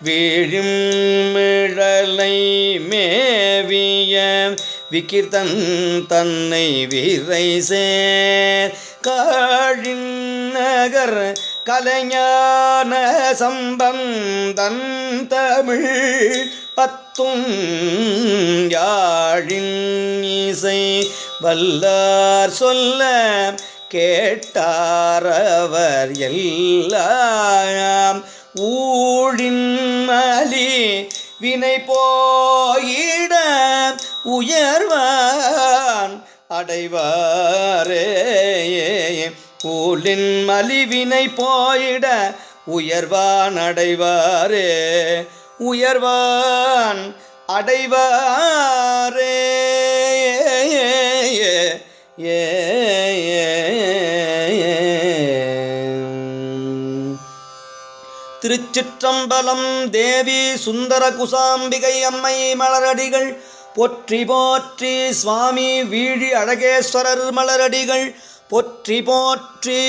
வீழும் மிழலை மேவிய விக்கிர்தன் தன்னை விரை சேர் காழின் நகர் கலைஞான சம்பந்தன் தமிழ் பத்தும் யாழின் இசை வல்லார் சொல்ல கேட்டாரவர் எல்லாம் ஊழின் மலி வினை போயிட உயர்வான் அடைவாரே. ஊழின் மலிவினை போயிட உயர்வான் அடைவாரே, உயர்வான் அடைவாரே. திருச்சிற்றம்பலம். தேவி சுந்தர குசாம்பிகை அம்மை மலரடிகள் போற்றி போற்றி. சுவாமி வீழி அழகேஸ்வரர் மலரடிகள் போற்றி போற்றி.